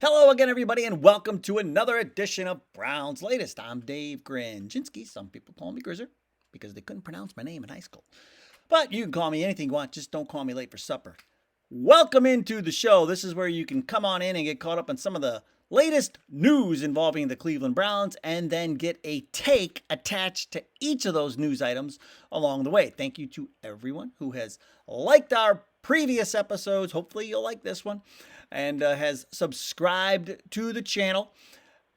Hello again, everybody, and welcome to another edition of Brown's Latest. I'm Dave Grendzynski. Some people call me Grizzer because they couldn't pronounce my name in high school. But you can call me anything you want, just don't call me late for supper. Welcome into the show. This is where you can come on in and get caught up on some of the latest news involving the Cleveland Browns and then get a take attached to each of those news items along the way. Thank you to everyone who has liked our previous episodes. Hopefully you'll like this one and has subscribed to the channel.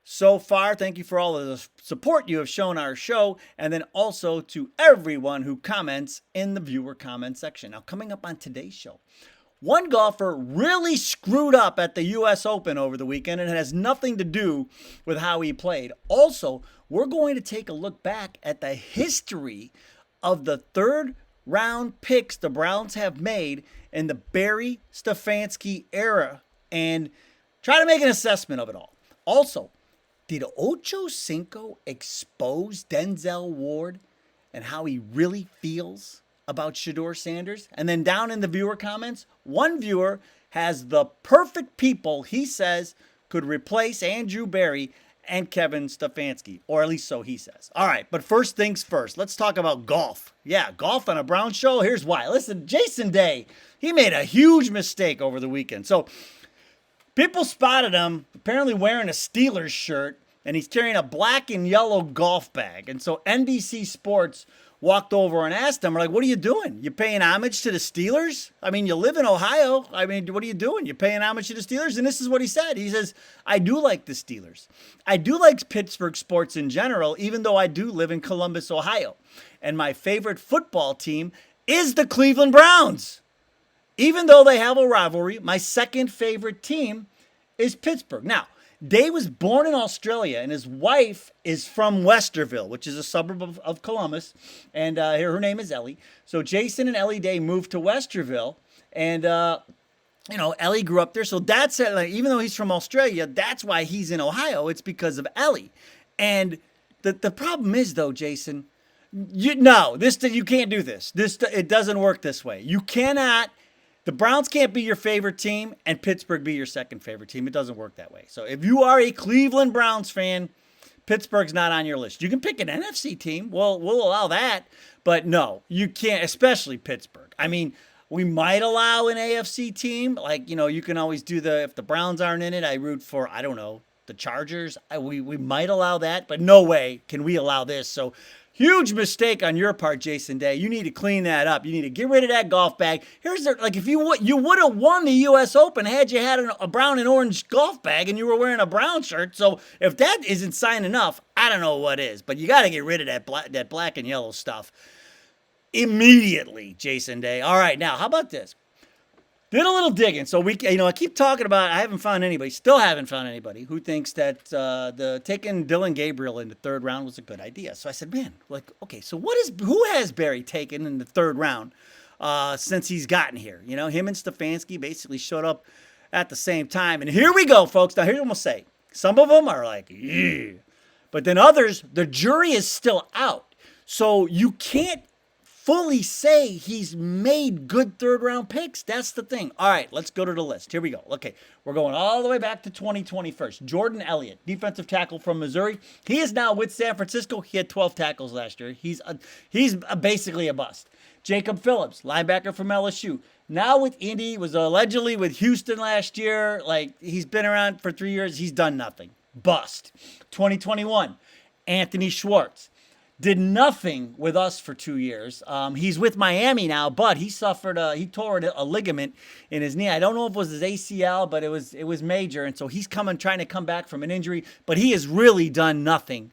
So far, thank you for all of the support you have shown our show, and then also to everyone who comments in the viewer comment section. Now, coming up on today's show, one golfer really screwed up at the U.S. Open over the weekend, and it has nothing to do with how he played. Also, we're going to take a look back at the history of the third round picks the Browns have made in the Barry Stefanski era and try to make an assessment of it all. Also, did Ocho Cinco expose Denzel Ward and how he really feels about Shedeur Sanders? And then down in the viewer comments, one viewer has the perfect people he says could replace Andrew Barry and Kevin Stefanski, or at least so he says. All right, but first things first, let's talk about golf. Yeah, golf on a Brown show. Here's why. Listen, Jason Day, he made a huge mistake over the weekend. So people spotted him apparently wearing a Steelers shirt, and he's carrying a black and yellow golf bag. And so NBC Sports walked over and asked him, like, what are you doing? You paying homage to the Steelers? I mean, you live in Ohio. I mean, what are you doing? You paying homage to the Steelers? And this is what he said. He says, I do like the Steelers. I do like Pittsburgh sports in general, even though I do live in Columbus, Ohio. And my favorite football team is the Cleveland Browns. Even though they have a rivalry, my second favorite team is Pittsburgh. Now, Day was born in Australia, and his wife is from Westerville, which is a suburb of Columbus, and her name is Ellie. So Jason and Ellie Day moved to Westerville, and Ellie grew up there. So that's even though he's from Australia, that's why he's in Ohio. It's because of Ellie. And the problem is, though, Jason, you can't do this. It doesn't work this way. You cannot. The Browns can't be your favorite team and Pittsburgh be your second favorite team. It doesn't work that way. So if you are a Cleveland Browns fan, Pittsburgh's not on your list. You can pick an NFC team. We'll allow that. But no, you can't, especially Pittsburgh. I mean, we might allow an AFC team. Like, you can always do if the Browns aren't in it, I root for, I don't know, the Chargers. We might allow that, but no way can we allow this. So huge mistake on your part, Jason Day. You need to clean that up. You need to get rid of that golf bag. If you would have won the U.S. Open had you had a brown and orange golf bag and you were wearing a brown shirt. So if that isn't sign enough, I don't know what is. But you got to get rid of that black and yellow stuff immediately, Jason Day. All right, now how about this? Did a little digging. So I keep talking about, still haven't found anybody who thinks that taking Dylan Gabriel in the third round was a good idea. So I said, okay, so who has Barry taken in the third round since he's gotten here? Him and Stefanski basically showed up at the same time. And here we go, folks. Now, here's what I'm going to say. Some of them are like, yeah. But then others, the jury is still out. So you can't fully say he's made good third-round picks. That's the thing. All right, let's go to the list. Here we go. Okay, we're going all the way back to 2020 first. Jordan Elliott, defensive tackle from Missouri. He is now with San Francisco. He had 12 tackles last year. He's basically a bust. Jacob Phillips, linebacker from LSU. Now with Indy, was allegedly with Houston last year. He's been around for 3 years. He's done nothing. Bust. 2021, Anthony Schwartz. Did nothing with us for 2 years. He's with Miami now, but he tore a ligament in his knee. I don't know if it was his ACL, but it was major. And so he's trying to come back from an injury, but he has really done nothing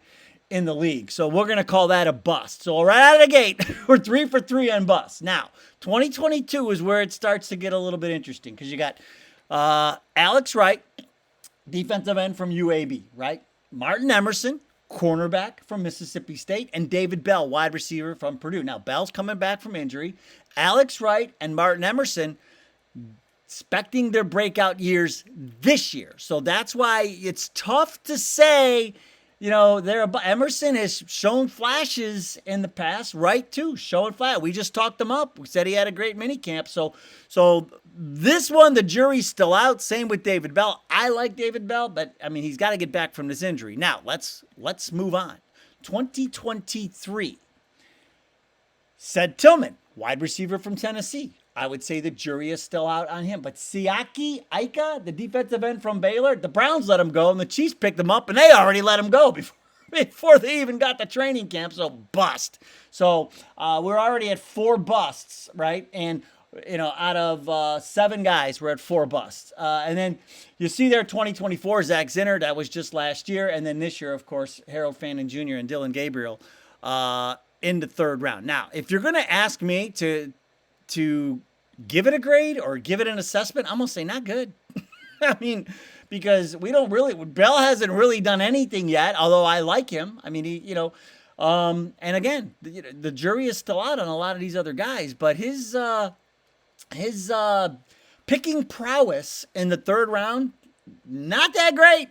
in the league. So we're going to call that a bust. So right out of the gate, we're 3 for 3 on busts. Now, 2022 is where it starts to get a little bit interesting because you got Alex Wright, defensive end from UAB, right? Martin Emerson, cornerback from Mississippi State, and David Bell, wide receiver from Purdue. Now, Bell's coming back from injury. Alex Wright and Martin Emerson expecting their breakout years this year. So that's why it's tough to say Emerson has shown flashes in the past, right? Too showing flat. We just talked him up. We said he had a great mini camp. So this one, the jury's still out. Same with David Bell. I like David Bell, but I mean he's got to get back from this injury. Now let's move on. 2023. Said Tillman, wide receiver from Tennessee. I would say the jury is still out on him. But Siaki Ika, the defensive end from Baylor, the Browns let him go, and the Chiefs picked him up, and they already let him go before they even got to training camp. So bust. So we're already at 4 busts, right? And out of 7 guys, we're at 4 busts. And then you see there 2024, Zach Zinner, that was just last year. And then this year, of course, Harold Fannin Jr. and Dylan Gabriel in the 3rd round. Now, if you're going to ask me to give it a grade or give it an assessment, I'm going to say not good. I mean, because Bell hasn't really done anything yet, although I like him. I mean, and again, the jury is still out on a lot of these other guys, but his picking prowess in the 3rd round, not that great.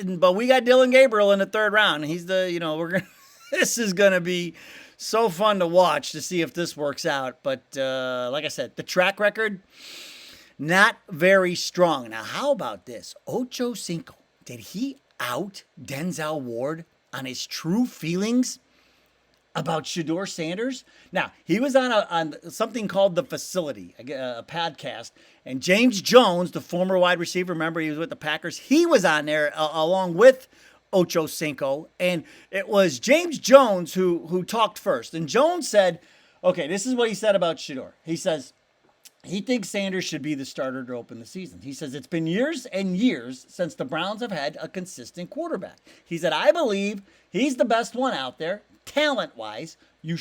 But we got Dylan Gabriel in the 3rd round. He's this is going to be so fun to watch to see if this works out. But like I said, the track record, not very strong. Now, how about this? Ocho Cinco, did he out Denzel Ward on his true feelings about Shedeur Sanders? Now, he was on something called The Facility, a podcast, and James Jones, the former wide receiver, remember he was with the Packers, he was on there along with Ocho Cinco, and it was James Jones who talked first. And Jones said, okay, this is what he said about Shedeur. He says he thinks Sanders should be the starter to open the season. He says it's been years and years since the Browns have had a consistent quarterback. He said, I believe he's the best one out there, talent-wise. You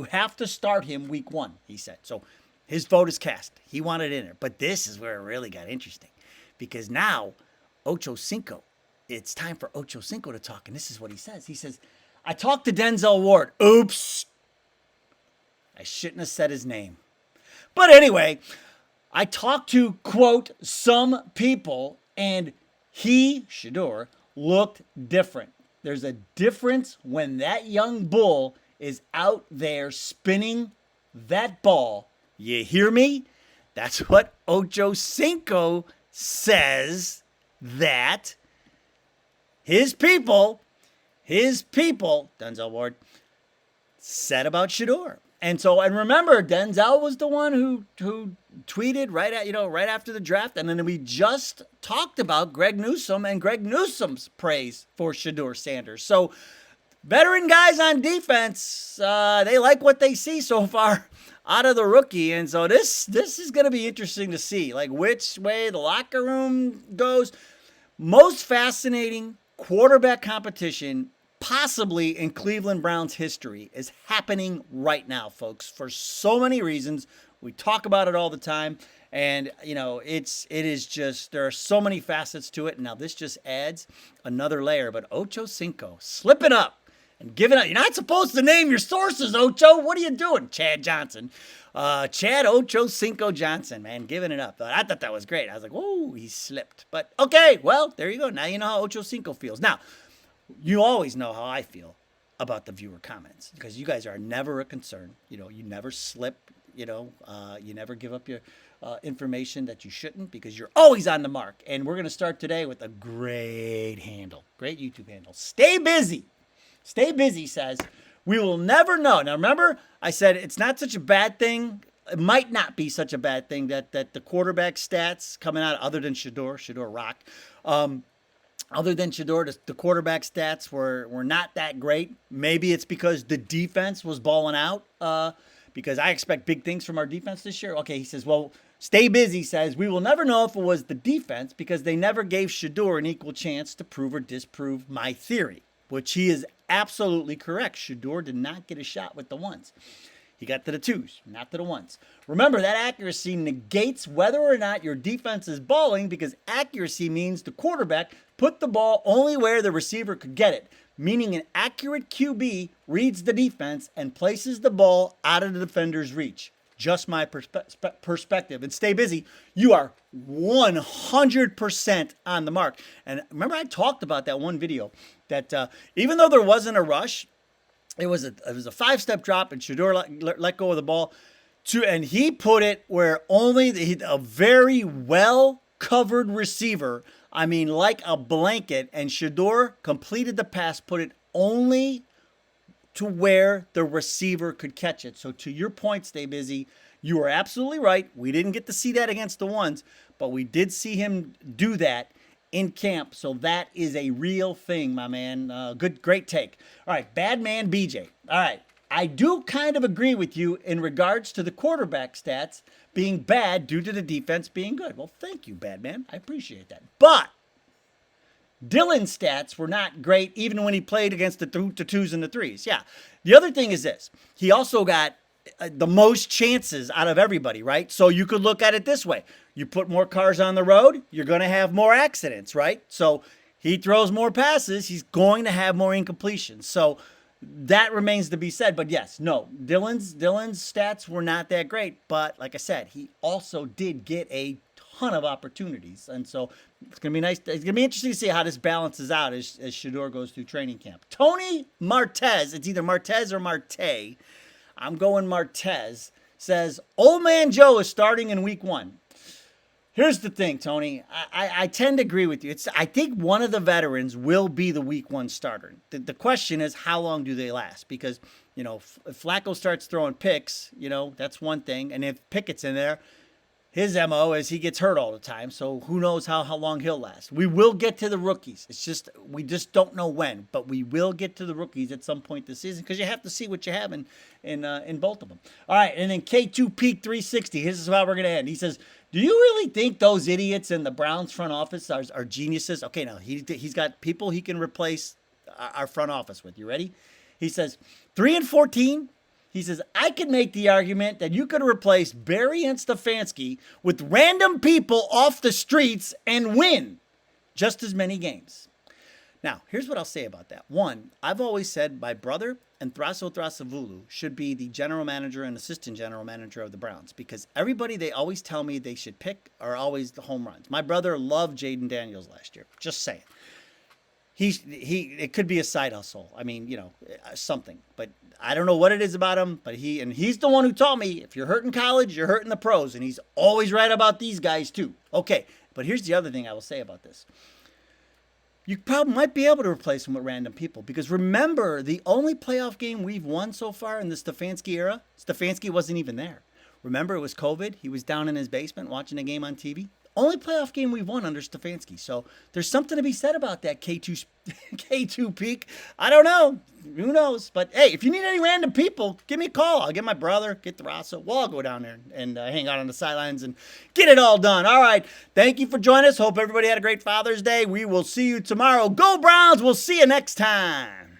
have to start him week 1, he said. So his vote is cast. He wanted in there. But this is where it really got interesting, because now Ocho Cinco, it's time for Ocho Cinco to talk, and this is what he says. He says, I talked to Denzel Ward. Oops. I shouldn't have said his name. But anyway, I talked to, quote, some people, and Shedeur, looked different. There's a difference when that young bull is out there spinning that ball. You hear me? That's what Ocho Cinco says that his people, Denzel Ward, said about Shedeur. And remember, Denzel was the one who tweeted right after the draft, and then we just talked about Greg Newsome and Greg Newsome's praise for Shedeur Sanders. So veteran guys on defense, they like what they see so far out of the rookie, and so this is going to be interesting to see, like which way the locker room goes. Most fascinating quarterback competition possibly in Cleveland Browns history is happening right now, folks, for so many reasons. We talk about it all the time, and it is just, there are so many facets to it. And now this just adds another layer. But Ocho Cinco slipping up and giving up. You're not supposed to name your sources, Ocho. What are you doing, Chad Johnson? Chad Ocho Cinco Johnson, man, giving it up. I thought that was great. I was like, whoa, he slipped. But okay, well, there you go. Now you know how Ocho Cinco feels. Now, you always know how I feel about the viewer comments, because you guys are never a concern. You never slip. You never give up your information that you shouldn't, because you're always on the mark. And we're going to start today with a great YouTube handle. Stay Busy. Stay Busy says, we will never know. Now, remember, I said it's not such a bad thing. It might not be such a bad thing that the quarterback stats coming out, other than Shedeur rocked. Other than Shedeur, the quarterback stats were not that great. Maybe it's because the defense was balling out, because I expect big things from our defense this year. Okay, he says, well, Stay Busy says, we will never know if it was the defense because they never gave Shedeur an equal chance to prove or disprove my theory, which he is absolutely correct. Shedeur did not get a shot with the ones. He got to the twos, not to the ones. Remember, that accuracy negates whether or not your defense is balling, because accuracy means the quarterback put the ball only where the receiver could get it, meaning an accurate QB reads the defense and places the ball out of the defender's reach. just my perspective. And stay busy. You are 100% on the mark. And remember, I talked about that one video that even though there wasn't a rush, it was a 5-step drop, and Shador let go of the ball. And he put it where only a very well covered receiver, I mean, like a blanket, and Shador completed the pass, put it only to where the receiver could catch it. So to your point, stay busy. You are absolutely right. We didn't get to see that against the ones, but we did see him do that in camp. So that is a real thing, my man. Great take. All right, bad man BJ. All right, I do kind of agree with you in regards to the quarterback stats being bad due to the defense being good. Well, thank you, bad man. I appreciate that. But Dylan's stats were not great even when he played against the 2s and the 3s. Yeah. The other thing is this. He also got the most chances out of everybody, right? So you could look at it this way. You put more cars on the road, you're going to have more accidents, right? So he throws more passes, he's going to have more incompletions. So that remains to be said. But yes, no, Dylan's stats were not that great. But like I said, he also did get a ton of opportunities. And so it's going to be nice. It's going to be interesting to see how this balances out as Shador goes through training camp. Tony Martez, it's either Martez or Marte. I'm going Martez, says, Old Man Joe is starting in week 1. Here's the thing, Tony. I tend to agree with you. I think one of the veterans will be the week 1 starter. The question is, how long do they last? Because, if Flacco starts throwing picks, that's one thing. And if Pickett's in there, his MO is he gets hurt all the time. So who knows how long he'll last. We will get to the rookies. We just don't know when. But we will get to the rookies at some point this season because you have to see what you have in both of them. All right, and then K2 Peak 360. This is how we're going to end. He says, do you really think those idiots in the Browns front office are geniuses? Okay, now he's got people he can replace our front office with. You ready? He says, 3-14. He says, I could make the argument that you could replace Barry and Stefanski with random people off the streets and win just as many games. Now, here's what I'll say about that. One, I've always said my brother and Thraso Thrasavulu should be the general manager and assistant general manager of the Browns because everybody they always tell me they should pick are always the home runs. My brother loved Jaden Daniels last year. Just saying. It could be a side hustle. I mean, something. But I don't know what it is about him, but he's the one who taught me if you're hurt in college, you're hurt in the pros. And he's always right about these guys too. Okay, but here's the other thing I will say about this. You probably might be able to replace him with random people because remember, the only playoff game we've won so far in the Stefanski era, Stefanski wasn't even there. Remember, it was COVID. He was down in his basement watching a game on TV. Only playoff game we've won under Stefanski. So there's something to be said about that K2 Peak. I don't know. Who knows? But, hey, if you need any random people, give me a call. I'll get my brother, get the Rosso. We'll all go down there and hang out on the sidelines and get it all done. All right. Thank you for joining us. Hope everybody had a great Father's Day. We will see you tomorrow. Go Browns. We'll see you next time.